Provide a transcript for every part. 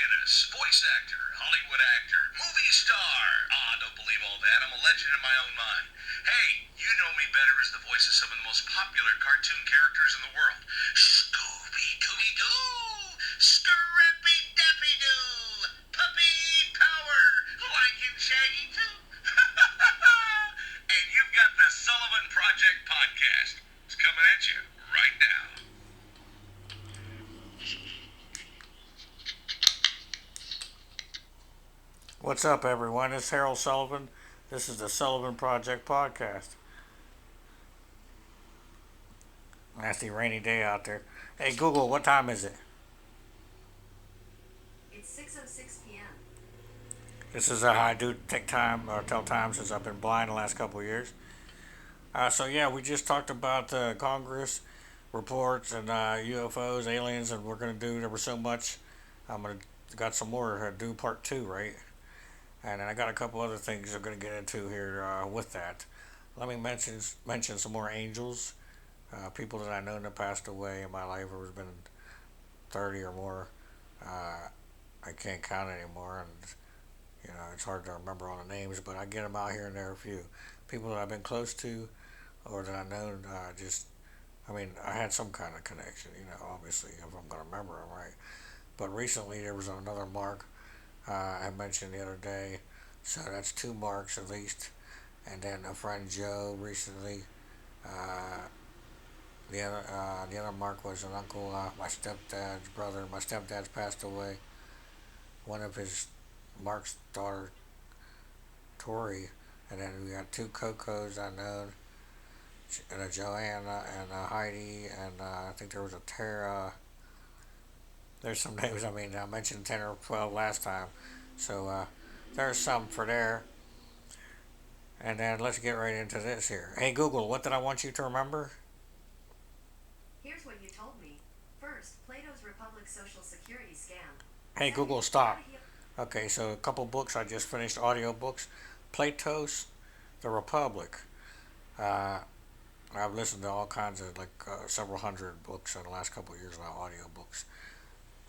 pianist, voice actor, Hollywood actor, movie star. Don't believe all that. I'm a legend in my own mind. Hey, you know me better as the voice of some of the most popular cartoon characters in the world. Scooby-Dooby-Doo! Scrappy-Dappy-Doo! Puppy power! Like in Shaggy too! And you've got the Sullivan Project podcast. It's coming at you right now. What's up, everyone? It's Harold Sullivan. This is the Sullivan Project podcast. Nasty rainy day out there. Hey, Google, what time is it? It's 6:06 p.m. This is how I do take time or tell time since I've been blind the last couple of years. So we just talked about Congress reports and UFOs, aliens, and we're gonna do. There was so much. I'm gonna got some more to do part two, right? And then I got a couple other things I'm gonna get into here with that. Let me mention some more angels, people that I know that passed away in my life. It has been 30 or more. Uh, I can't count anymore, and it's hard to remember all the names, but I get them out here and there. A few people that I've been close to, or that I know. I had some kind of connection. Obviously, if I'm gonna remember them, right? But recently there was another mark I mentioned the other day, so that's two marks at least. And then a friend Joe recently. Uh, the other mark was an uncle, my stepdad's brother. My stepdad's passed away. One of his Mark's daughter, Tori, and then we got two Cocos I know, and a Joanna and a Heidi, and I think there was a Tara. There's some names. I mentioned 10 or 12 last time, so there's some for there. And then let's get right into this here. Hey Google, what did I want you to remember? Here's what you told me. First, Plato's Republic Social Security scam. Hey Second, Google, how to stop. heal. Okay, so a couple books I just finished, audio books. Plato's The Republic. Uh, I've listened to all kinds of several hundred books in the last couple of years about audio books,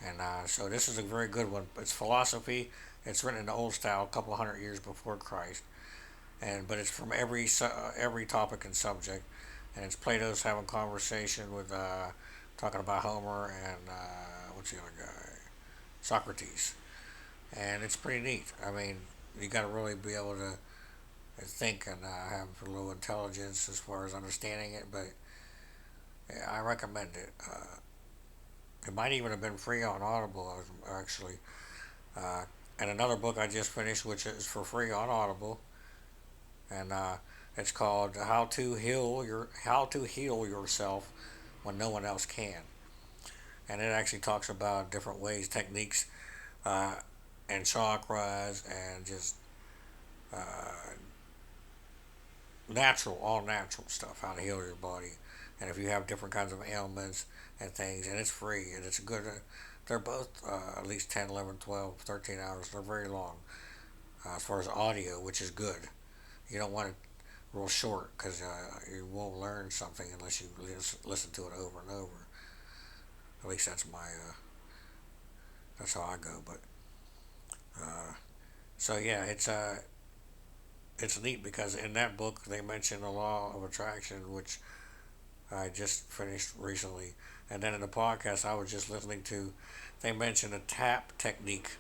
and so this is a very good one. It's philosophy. It's written in the old style, a couple hundred years before Christ, and but it's from every topic and subject, and it's Plato's having conversation with talking about Homer and what's the other guy, Socrates, and it's pretty neat. You got to really be able to think and have a little intelligence as far as understanding it, but yeah, I recommend it. It might even have been free on Audible, actually. Uh, and another book I just finished, which is for free on Audible, and it's called How to Heal Yourself When No One Else Can, and it actually talks about different ways, techniques, uh, and chakras, and just uh, all natural stuff, how to heal your body, and if you have different kinds of ailments and things, and it's free, and it's good. They're both at least 10, 11, 12, 13 hours. They're very long as far as audio, which is good. You don't want it real short because you won't learn something unless you listen to it over and over. At least that's how I go. But uh, it's neat because in that book they mention the law of attraction, which I just finished recently. And then in the podcast I was just listening to, they mentioned a tap technique,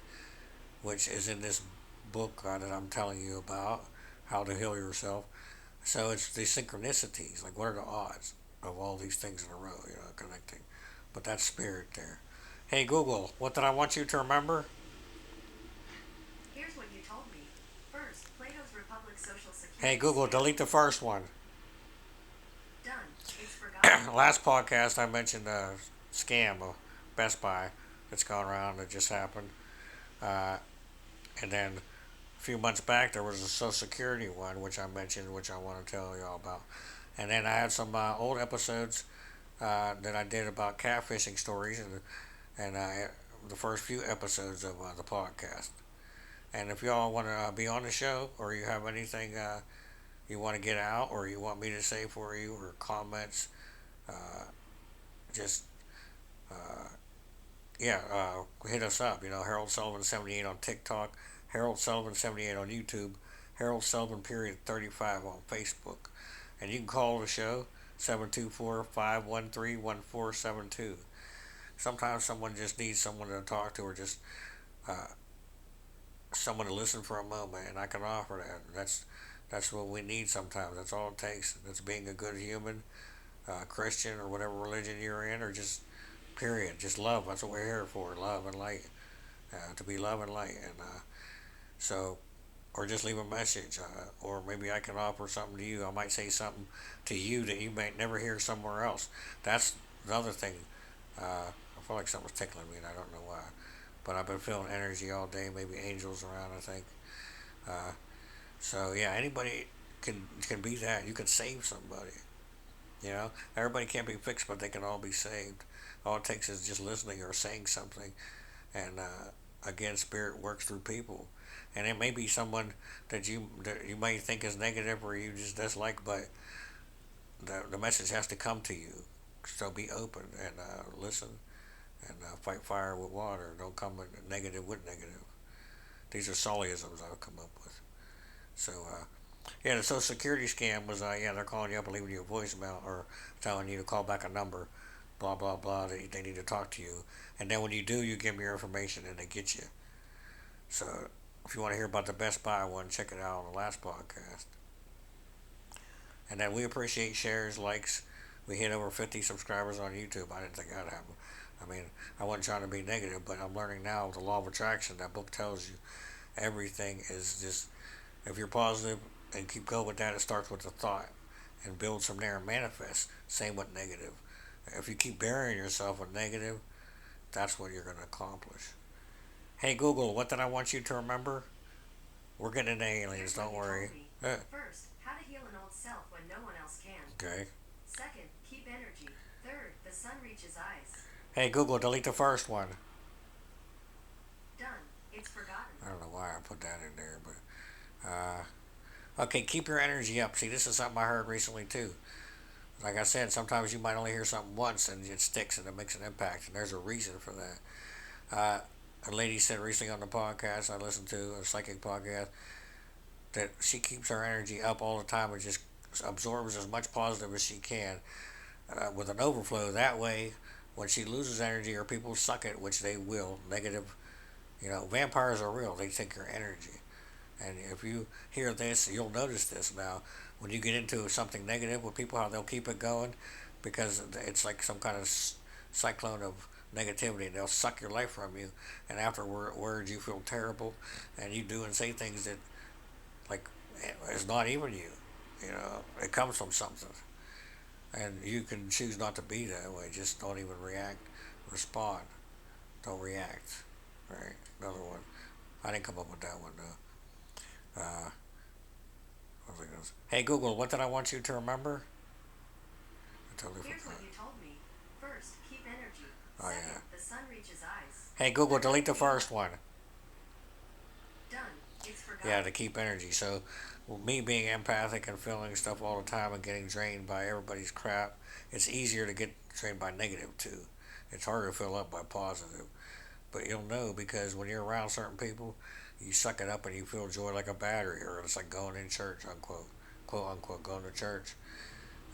which is in this book that I'm telling you about, How to Heal Yourself. So it's the synchronicities, like what are the odds of all these things in a row, connecting. But that's spirit there. Hey Google, what did I want you to remember? Here's what you told me. First, Plato's Republic Social Hey Security Google, scam. delete the first one. Done. It's forgotten. Last podcast I mentioned a scam of Best Buy that's gone around that just happened. Uh, and then a few months back there was a Social Security one which I mentioned, which I want to tell y'all about. And then I had some old episodes that I did about catfishing stories, and the first few episodes of the podcast. And if y'all want to be on the show, or you have anything you want to get out, or you want me to say for you, or comments, uh, just uh, yeah, hit us up. Harold Sullivan 78 on TikTok, Harold Sullivan 78 on YouTube, Harold Sullivan period 35 on Facebook, and you can call the show 724-513-1472. Sometimes someone just needs someone to talk to, or just uh, someone to listen for a moment, and I can offer that. That's what we need sometimes. That's all it takes. That's being a good human, Christian, or whatever religion you're in, or just period. Just love. That's what we're here for. Love and light. To be love and light. And so, or just leave a message, or maybe I can offer something to you. I might say something to you that you might never hear somewhere else. That's the other thing. I feel like something's tickling me, and I don't know why. But I've been feeling energy all day. Maybe angels around. I think. Uh, so yeah, anybody can be that. You can save somebody. Everybody can't be fixed, but they can all be saved. All it takes is just listening or saying something, and again, spirit works through people, and it may be someone that you may think is negative or you just dislike, but the message has to come to you. So be open and listen, and fight fire with water. Don't come with negative with negative. These are Sullyisms I've come up with. So yeah, the Social Security scam was yeah, they're calling you up and leaving you a voicemail or telling you to call back a number, blah blah blah. They need to talk to you, and then when you do, you give them your information and they get you. So if you want to hear about the Best Buy one, check it out on the last podcast. And then we appreciate shares, likes. We hit over 50 subscribers on YouTube. I didn't think that'd happen. I mean, I wasn't trying to be negative, but I'm learning now with the law of attraction. That book tells you everything is just, if you're positive and keep going with that, it starts with a thought and builds from there and manifests. Same with negative. If you keep burying yourself with negative, that's what you're going to accomplish. Hey Google, what did I want you to remember? We're getting into aliens, Here's what don't you worry. told me. First, how to heal an old self when no one else can. Okay. Second, keep energy. Third, the sun reaches eyes. Hey Google, delete the first one. Done. It's forgotten. I don't know why I put that in there, but okay, keep your energy up. See, this is something I heard recently too. Like I said, sometimes you might only hear something once and it sticks and it makes an impact, and there's a reason for that. A lady said recently on the podcast I listened to, a psychic podcast, that she keeps her energy up all the time and just absorbs as much positive as she can, with an overflow. That way, when she loses energy or people suck it, which they will, negative, vampires are real. They take your energy. And if you hear this, you'll notice this now. When you get into something negative with people, how they'll keep it going, because it's like some kind of cyclone of negativity. They'll suck your life from you, and afterwards you feel terrible, and you do and say things that, like, it's not even you. It comes from something, and you can choose not to be that way. Just don't even react, respond. Don't react. Right? Another one. I didn't come up with that one though. Uh, Hey Google, what did I want you to remember? I totally Here's what forgot. you told me. First, keep energy. Oh Second, yeah. the sun reaches eyes. Hey Google, Third, delete the first one. done. It's Yeah, forgotten. to keep energy. So, well, me being empathic and feeling stuff all the time and getting drained by everybody's crap, it's easier to get drained by negative too. It's harder to fill up by positive. But you'll know, because when you're around certain people, you suck it up and you feel joy like a battery, or it's like going in church, unquote, quote unquote, going to church.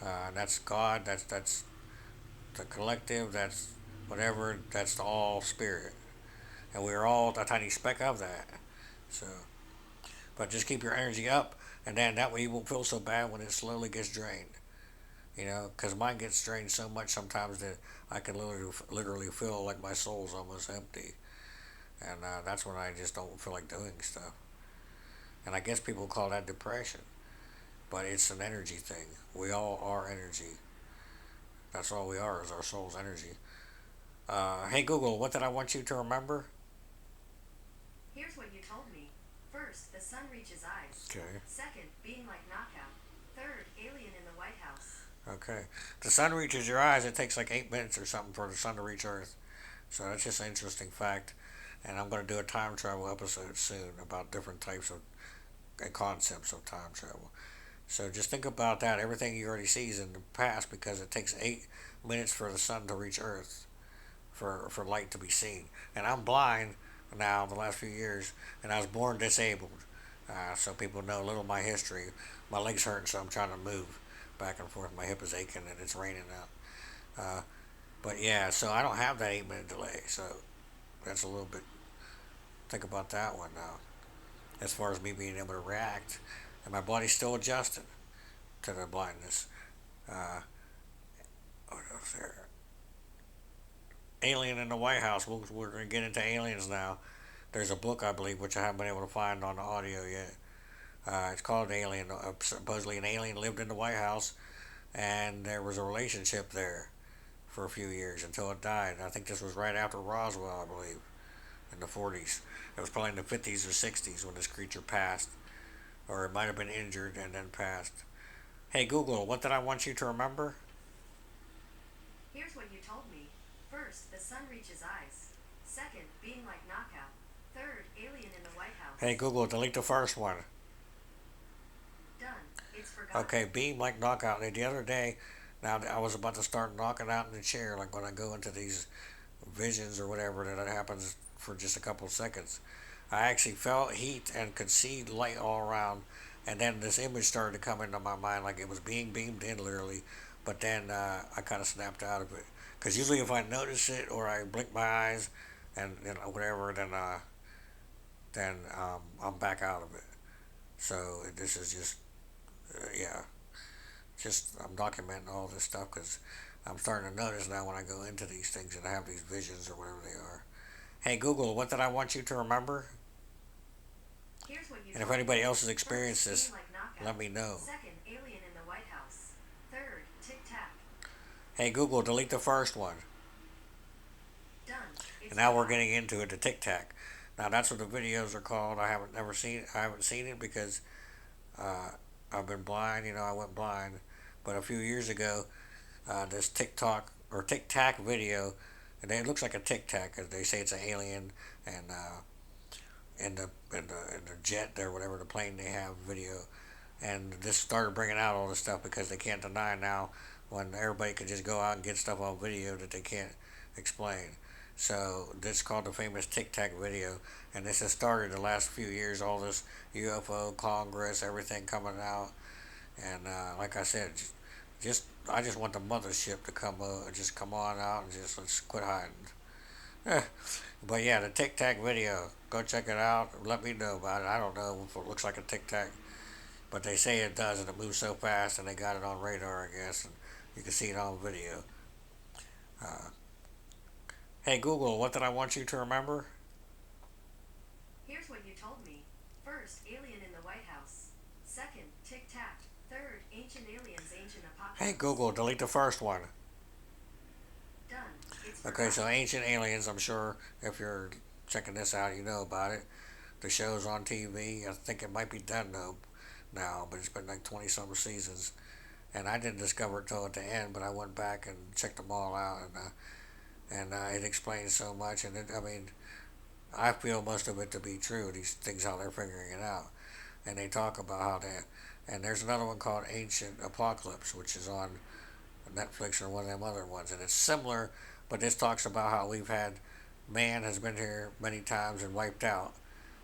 And that's God. That's the collective. That's whatever. That's the all spirit, and we're all a tiny speck of that. So, but just keep your energy up, and then that way you won't feel so bad when it slowly gets drained. Because mine gets drained so much sometimes that I can literally feel like my soul's almost empty, and that's when I just don't feel like doing stuff. And I guess people call that depression, but it's an energy thing. We all are energy. That's all we are, is our soul's energy. Hey Google, what did I want you to remember? Here's what you told me. First, the sun reaches eyes. Okay. Second, being like knockout. Third, alien in the White House. Okay. The sun reaches your eyes. It takes like 8 minutes or something for the sun to reach Earth. So that's just an interesting fact. And I'm going to do a time travel episode soon about different types of and concepts of time travel. So just think about that. Everything you already see is in the past, because it takes 8 minutes for the sun to reach Earth. for light to be seen. And I'm blind now the last few years, and I was born disabled. So people know a little of my history. My legs hurting, so I'm trying to move back and forth. My hip is aching, and it's raining out. But yeah, so I don't have that 8 minute delay. So that's a little bit. Think about that one now. As far as me being able to react, and my body's still adjusting to the blindness. Uh, what else there? Alien in the White House. We're going to get into aliens now. There's a book, I believe, which I haven't been able to find on the audio yet. It's called Alien. Supposedly, an alien lived in the White House, and there was a relationship there for a few years until it died. I think this was right after Roswell, I believe, in the 40s. It was probably in the 50s or 60s when this creature passed, or it might have been injured and then passed. Hey Google, what did I want you to remember? Here's what you told me. First, the sun reaches eyes. Second, being like knockout. Third, alien in the White House. Hey Google, delete the first one. Done. It's forgotten. Okay, beam like knockout. The other day, now I was about to start knocking out in the chair, like when I go into these visions or whatever that happens for just a couple of seconds. I actually felt heat and could see light all around, and then this image started to come into my mind like it was being beamed in literally, but then I kind of snapped out of it. Because usually if I notice it or I blink my eyes and whatever, then I'm back out of it. So this is just, yeah, just I'm documenting all this stuff because I'm starting to notice now when I go into these things and I have these visions or whatever they are. Hey Google, what did I want you to remember? Here's what you And if told anybody me. else has experienced First, this, being like knockout. let me know. Second, alien in the White House. Third, tic tac. Hey Google, delete the first one. Done. It's And now we're forgotten. getting into it, the Tic Tac. Now that's what the videos are called. I haven't never seen it. I haven't seen it because uh, I've been blind. I went blind. But a few years ago, this TikTok or Tic Tac video, and it looks like a Tic Tac. They say it's an alien, and in the jet or whatever the plane they have video, and this started bringing out all this stuff because they can't deny now when everybody can just go out and get stuff on video that they can't explain. So this is called the famous Tic Tac video, and this has started the last few years. All this UFO Congress, everything coming out, and like I said, just I just want the mothership to just come on out and just let's quit hiding. But yeah, the Tic Tac video, go check it out. Let me know about it. I don't know if it looks like a Tic Tac, but they say it does, and it moves so fast, and they got it on radar, I guess, and you can see it on video. Uh, hey Google, what did I want you to remember? Here's what you told me. First, alien in the White House. Second, tic tac. Third, ancient aliens, ancient apocalypse. Hey Google, delete the first one. Done. It's Okay, forgotten. so Ancient Aliens, I'm sure if you're checking this out, you know about it. The show's on TV. I think it might be done though now, but it's been like 20 some seasons. And I didn't discover it till at the end, but I went back and checked them all out, and it explains so much. And I mean, I feel most of it to be true. These things, how they're figuring it out, and they talk about how they. And there's another one called Ancient Apocalypse, which is on Netflix or one of them other ones, and it's similar, but this talks about how we've had man has been here many times and wiped out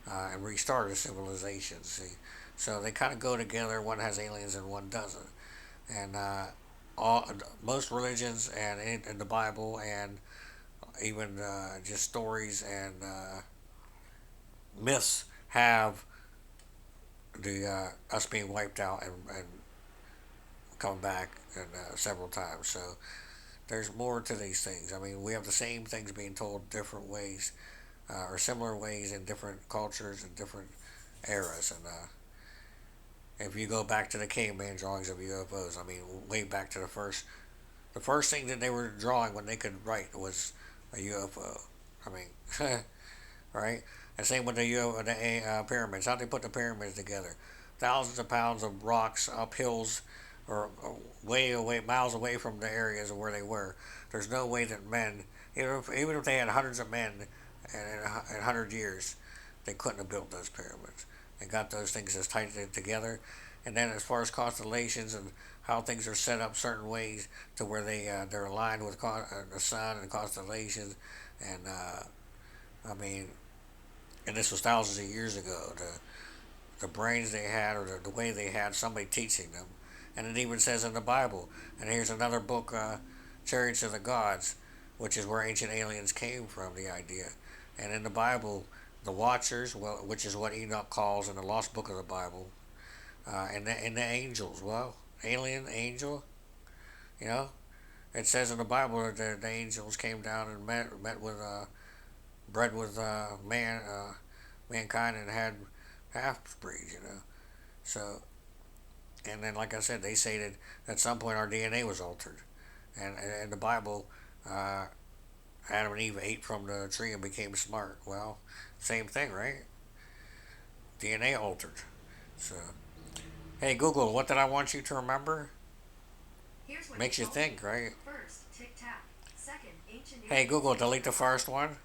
and restarted civilizations. See, so they kind of go together. One has aliens and one doesn't, and all most religions and in the Bible and even just stories and myths have the us being wiped out and come back and several times. So there's more to these things. I mean, we have the same things being told different ways or similar ways in different cultures and different eras. And if you go back to the caveman drawings of UFOs, I mean, way back to the first thing that they were drawing when they could write was a UFO. I mean, right? And same with the pyramids. How they put the pyramids together? Thousands of pounds of rocks up hills or way away, miles away from the areas of where they were. There's no way that men, even if they had hundreds of men in 100 years, they couldn't have built those pyramids and got those things as tight together. And then as far as constellations and how things are set up certain ways to where they're aligned with the sun and constellations, and I mean, and this was thousands of years ago. The brains they had, or the way they had somebody teaching them, and it even says in the Bible. And here's another book, Chariots of the Gods, which is where ancient aliens came from. The idea, and in the Bible, the Watchers, well, which is what Enoch calls in the Lost Book of the Bible, and the angels. Well, alien angel, you know. It says in the Bible that the angels came down and met with bred with mankind and had half breeds, you know. So, and then like I said, they say that at some point our DNA was altered, and in the Bible, uh, Adam and Eve ate from the tree and became smart. Well, same thing, right? DNA altered. So, hey Google, what did I want you to remember? Here's what you Makes you told me. think, right? First, tic tac. Second, ancient Hey aliens, Google, ancient delete the first one.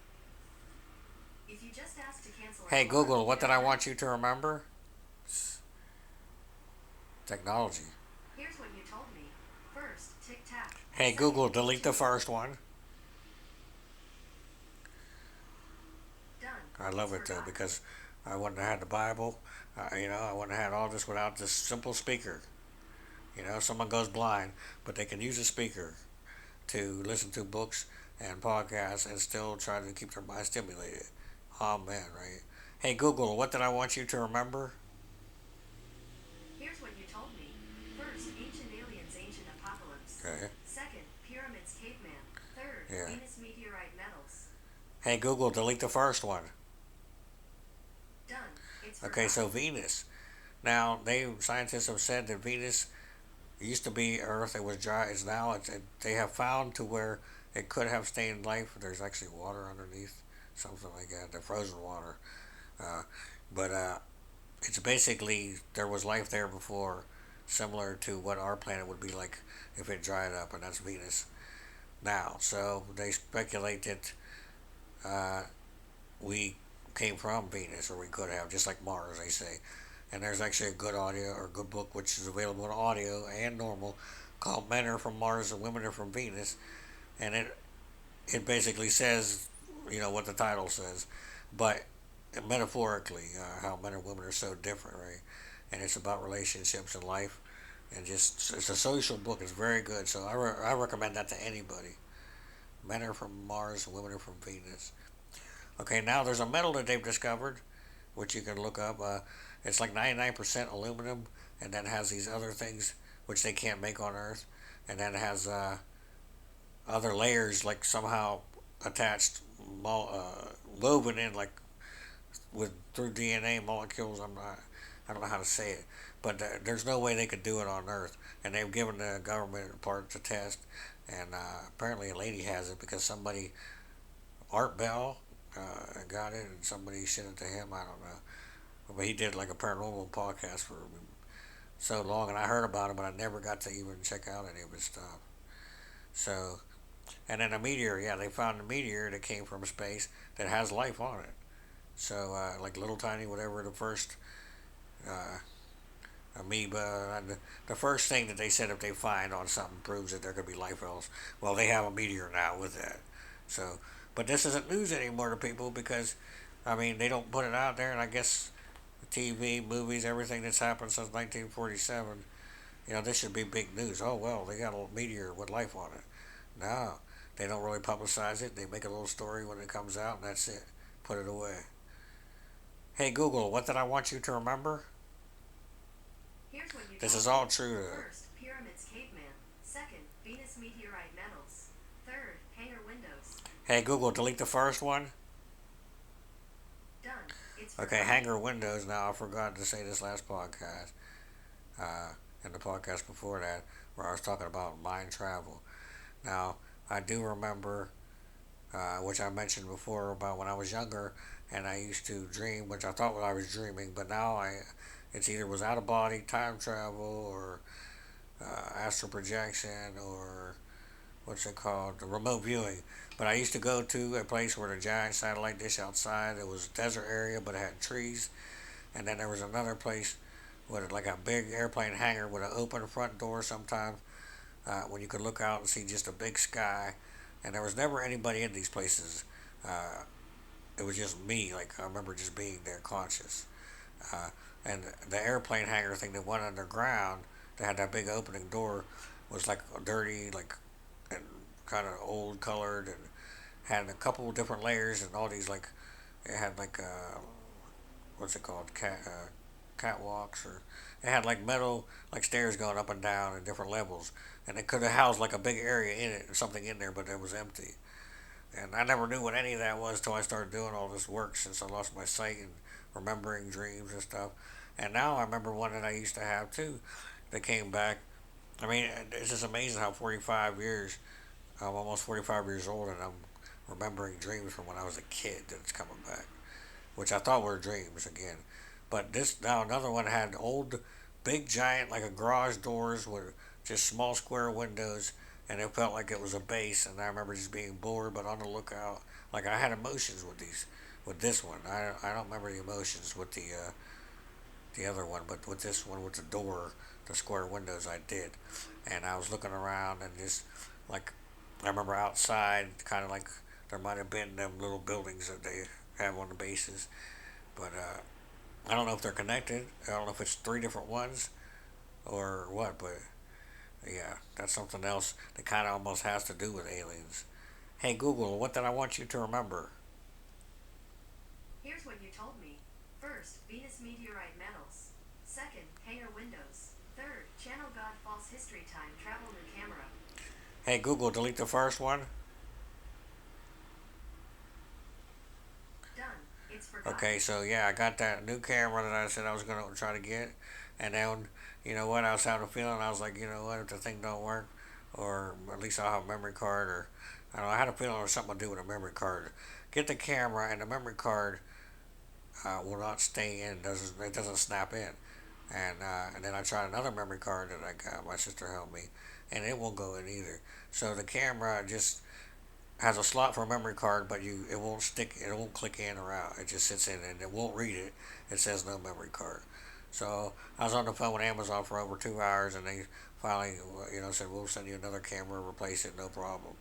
If you just asked to cancel an Hey alarm, Google, what you did know I that? want you to remember? Technology. Here's what you told me. First, tic tac. Hey Second, Google, delete the ancient first one. done. I love It's it though forgotten. because I wouldn't have had the Bible. I wouldn't have had all this without this simple speaker. Someone goes blind, but they can use a speaker to listen to books and podcasts and still try to keep their mind stimulated. Oh man, right? Hey Google, what did I want you to remember? Here's what you told me. First, ancient aliens, ancient apocalypse. Okay. Second, pyramids, caveman. Third, Yeah. Venus meteorite metals. Hey Google, delete the first one. Done. It's Okay, forgotten. so Venus. Now, scientists have said that Venus used to be Earth. It was dry. They have found to where it could have stained life. There's actually water underneath, something like that. The frozen water. Uh, but it's basically there was life there before, similar to what our planet would be like if it dried up, and that's Venus now. So they speculate that uh, we came from Venus, or we could have, just like Mars, they say. And there's actually a good audio or good book which is available in audio and normal called Men Are From Mars and Women Are From Venus, and it basically says, what the title says, but metaphorically, how men and women are so different, right? And it's about relationships and life, and just it's a social book. It's very good, so I recommend that to anybody. Men are from Mars and women are from Venus. Okay, now there's a metal that they've discovered, which you can look up. It's like 99% aluminum, and then has these other things which they can't make on Earth, and then it has other layers like somehow attached, woven in like with through DNA molecules. I don't know how to say it, but there's no way they could do it on Earth, and they've given the government a part to test, and apparently a lady has it because somebody, Art Bell, got it, and somebody sent it to him. I don't know, but he did like a paranormal podcast for so long, and I heard about it, but I never got to even check out any of his stuff. So, and then a meteor, yeah, they found a meteor that came from space that has life on it. So, like little tiny, whatever the first uh, amoeba, and the first thing that they said if they find on something proves that there could be life else. Well, they have a meteor now with that. So, but this isn't news anymore to people because, I mean, they don't put it out there, and I guess TV, movies, everything that's happened since 1947, this should be big news. Oh, well, they got a meteor with life on it. No, they don't really publicize it. They make a little story when it comes out, and that's it. Put it away. Hey Google, what did I want you to remember? Here's what you This told is me. all true. First, pyramids, caveman. Second, Venus meteorite metals. Third, hangar windows. Hey Google, delete the first one. Done. It's Okay, forgotten. hangar windows. Now I forgot to say this last podcast, and the podcast before that, where I was talking about mind travel. Now I do remember, which I mentioned before about when I was younger, and I used to dream, which I thought I was dreaming, but now it's either was out of body time travel or astral projection or what's it called, the remote viewing. But I used to go to a place where the giant satellite dish outside. It was a desert area, but it had trees. And then there was another place with like a big airplane hangar with an open front door sometimes, when you could look out and see just a big sky. And there was never anybody in these places. Uh, it was just me. Like I remember just being there conscious. Uh, and the airplane hangar thing that went underground that had that big opening door was like dirty, like and kind of old colored, and had a couple of different layers and all these like it had like what's it called catwalks, or it had like metal like stairs going up and down in different levels, and it could have housed like a big area in it or something in there, but it was empty. And I never knew what any of that was till I started doing all this work since I lost my sight and remembering dreams and stuff. And now I remember one that I used to have too that came back. I mean, it's just amazing how 45 years, I'm almost 45 years old, and I'm remembering dreams from when I was a kid that's coming back, which I thought were dreams again. But this now another one had old, big giant like a garage doors with just small square windows, and it felt like it was a base. And I remember just being bored but on the lookout. Like I had emotions with these, with this one. I don't remember the emotions with the other one, but with this one with the door, the square windows, I did. And I was looking around and just like I remember outside, kind of like there might have been them little buildings that they have on the bases, but I don't know if they're connected. I don't know if it's three different ones or what, but yeah, that's something else that kind of almost has to do with aliens. Hey Google, what did I want you to remember? Here's what you told me. First, Venus meteorite metals. Second, hangar windows. Third, channel god false history time travel new camera. Hey Google, delete the first one. Done. It's forgotten. Okay, so yeah, I got that new camera that I said I was gonna try to get, and then you know what, I was having a feeling. I was like, you know what, if the thing don't work, or at least I'll have a memory card, or I don't know. I had a feeling it was something to do with a memory card. Get the camera, and the memory card will not stay in. Doesn't it doesn't snap in, and then I tried another memory card that I got. My sister helped me, and it won't go in either. So the camera just has a slot for a memory card, but it won't stick, it won't click in or out. It just sits in and it won't read it. It says no memory card. So I was on the phone with Amazon for over 2 hours, and they finally, said we'll send you another camera, replace it, no problem.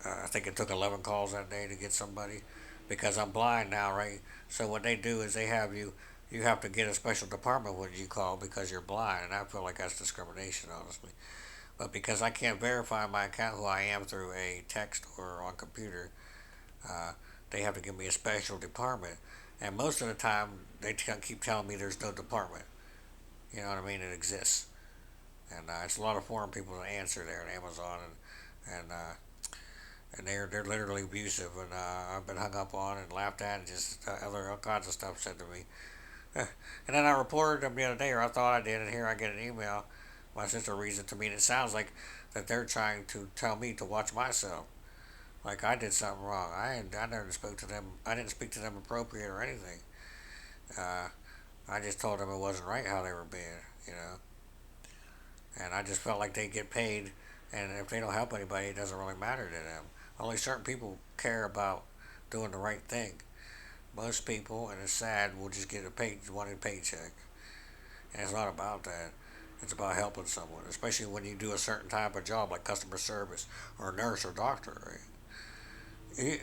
I think it took 11 calls that day to get somebody, because I'm blind now, right? So what they do is they have you have to get a special department when you call because you're blind, and I feel like that's discrimination, honestly. But because I can't verify my account who I am through a text or on computer, uh, they have to give me a special department. And most of the time, they keep telling me there's no department. You know what I mean? It exists, and it's a lot of foreign people that answer there at Amazon, and they're literally abusive, and I've been hung up on and laughed at, and just other all kinds of stuff said to me. And then I reported them the other day, or I thought I did, and here I get an email. My sister reads it to me, and it sounds like that they're trying to tell me to watch myself, like I did something wrong. I never spoke to them. I didn't speak to them appropriate or anything. Uh, I just told them it wasn't right how they were being, you know. And I just felt like they get paid, and if they don't help anybody, it doesn't really matter to them. Only certain people care about doing the right thing. Most people, and it's sad, will just get a wanting paycheck, and it's not about that. It's about helping someone, especially when you do a certain type of job like customer service or nurse or doctor. Right?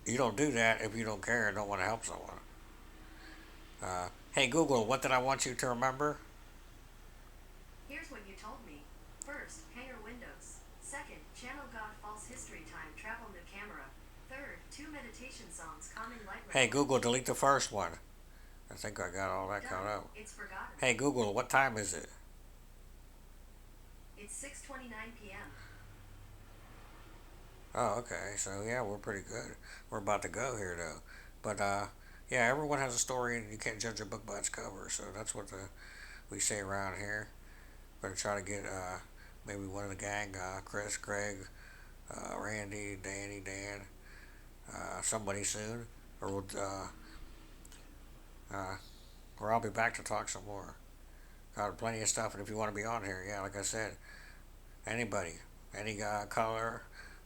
You don't do that if you don't care and don't want to help someone. Hey Google, what did I want you to remember? Here's what you told me. First, hangar windows. Second, channel god false history time travel new camera. Third, two meditation songs calming light. Hey Google, delete the first one. I think I got all that caught up. It's forgotten. Hey Google, what time is it? It's 6:29 p.m. Oh, okay. So yeah, we're pretty good. We're about to go here though, but yeah, everyone has a story, and you can't judge a book by its cover. So that's what we say around here. Better try to get maybe one of the gang, Chris, Greg, Randy, Danny, Dan, somebody soon, or uh, or I'll be back to talk some more. Got plenty of stuff, and if you want to be on here, yeah, like I said, anybody, any color,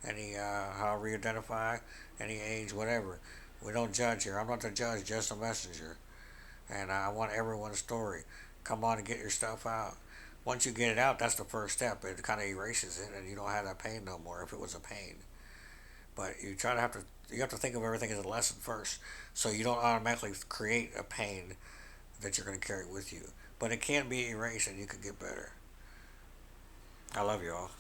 any however you identify, any age, whatever. We don't judge here. I'm not the judge, just a messenger, and I want everyone's story. come on and get your stuff out. Once you get it out, that's the first step. It kind of erases it, and you don't have that pain no more if it was a pain. But you have to think of everything as a lesson first, so you don't automatically create a pain that you're going to carry with you. But it can be erased, and you can get better. I love you all.